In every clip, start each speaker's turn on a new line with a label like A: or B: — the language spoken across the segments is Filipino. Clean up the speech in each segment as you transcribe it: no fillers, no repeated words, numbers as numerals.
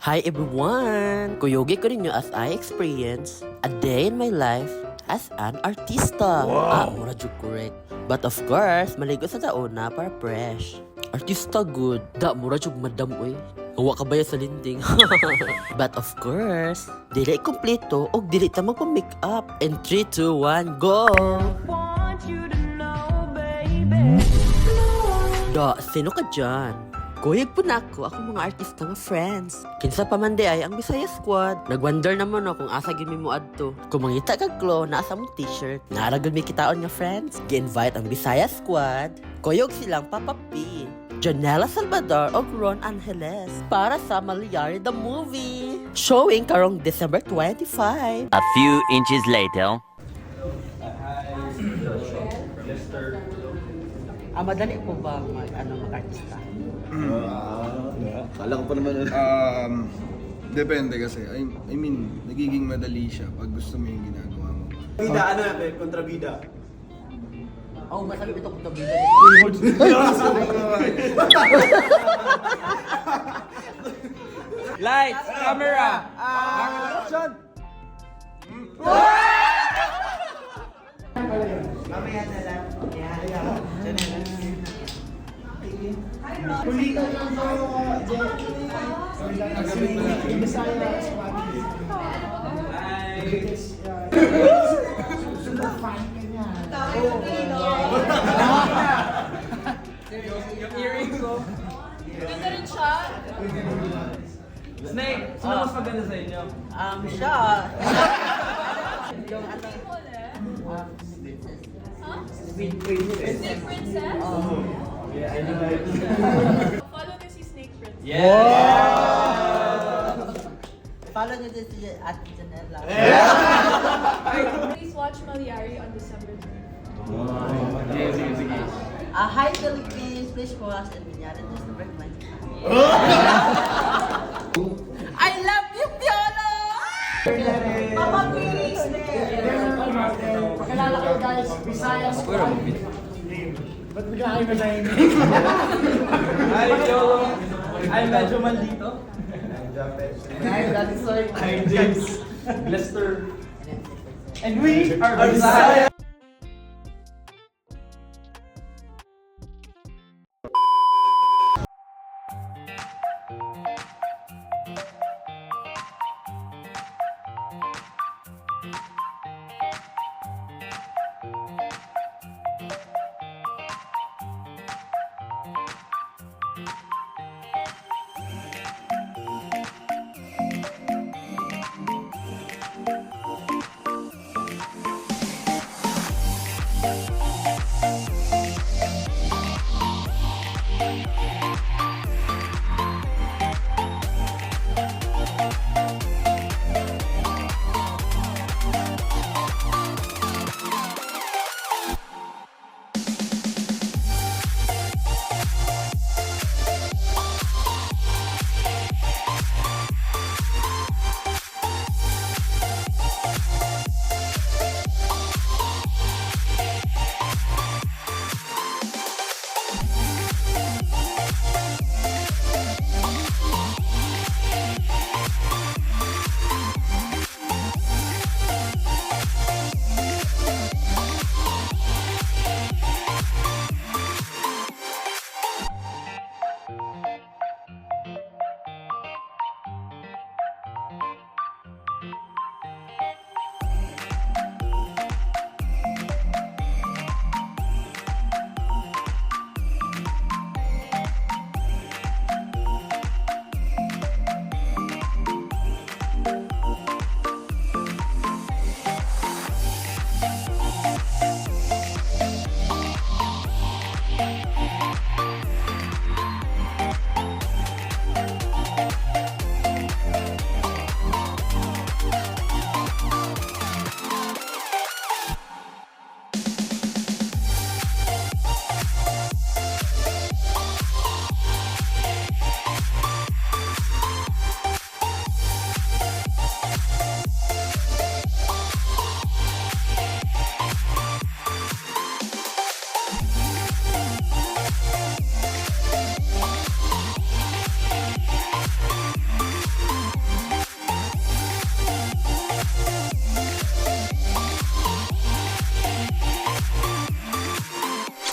A: Hi everyone! Kuyogi ko ninyo as I experience a day in my life as an artista. Mura jud correct. But of course, maligo sa dauna para fresh. Artista good. Mura jud madam oy. Hawa ka ba sa linding? But of course, dili kompleto og dili ta magpa-make up. In 3, 2, 1, go! Sino ka dyan? Kuyog po na ako mga artista nga friends. Kinsa pa man di ay ang Bisaya squad. Nagwonder naman no kung asa gimi mo adto. Kung mangita kag glow na asa mong t-shirt. Naragod may kitaon nga friends. Gi-invite ang Bisaya squad. Kuyog silang Papa P, Janela Salvador o Ron Angeles para sa Malyari the Movie. Showing karong December 25.
B: A few inches later.
A: Madali po ba mag-artista?
C: Kala ko pa naman. Depende kasi. I mean, nagiging madali siya pag gusto mo yung ginagawa mo.
D: Bida, ano natin? Kontrabida.
A: Masabi ito kung tabi.
E: Lights, camera, action!
D: Mamaya na lang.
E: Yung earrings ko.
F: Ganda rin siya.
E: Snake, sino mas maganda sa inyo?
A: Siya.
F: Snake Princess?
E: Yeah, I know.
F: Follow niyo si Snake Princess.
A: Follow nyo din si Ate Janela.
F: Please watch Malyari on December 3.
E: Sige.
A: Hi Philippines, please watch and Minyari December 25. I love you, PIOLO! Papa P,
G: Pakilala kayo guys, Bisaya squad. Ba't bigla kayo masahin?
E: Hi, PIOLO. I'm Medyo Maldito.
G: I'm Dansoy.
E: I'm James. Glester. And we are Bisaya.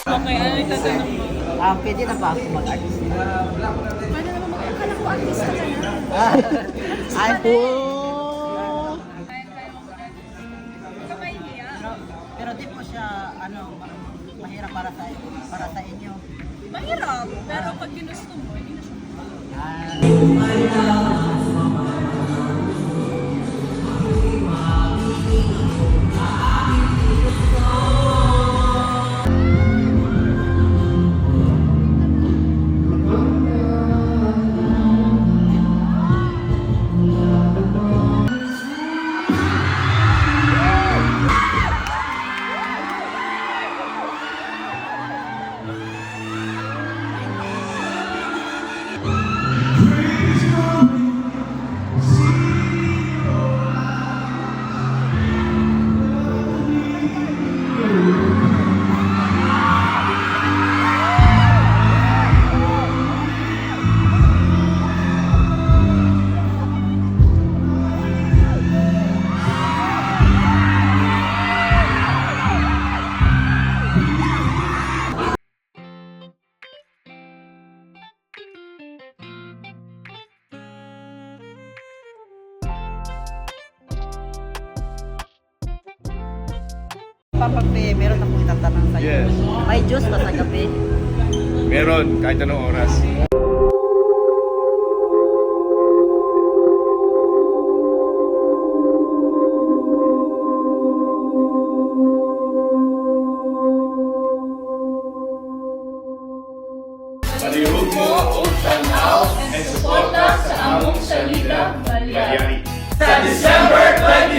F: Okay, ano yung tatanong mo?
A: Pwede na ba ako mag-artist?
F: Pwede naman akala ko artista ka na.
A: Ay po!
F: Huwag ka mahihiya.
A: Pero di po siya, mahirap para sa inyo.
F: Mahirap, pero pag ginusto mo, hindi na siya.
A: Papa Pe, meron akong itatanong sa'yo.
C: Yes.
A: May Diyos ba sa gabi?
C: Meron, kahit anong oras. Palihog mo o tanaw and suporta sa among salida balyari.
E: Sa December 20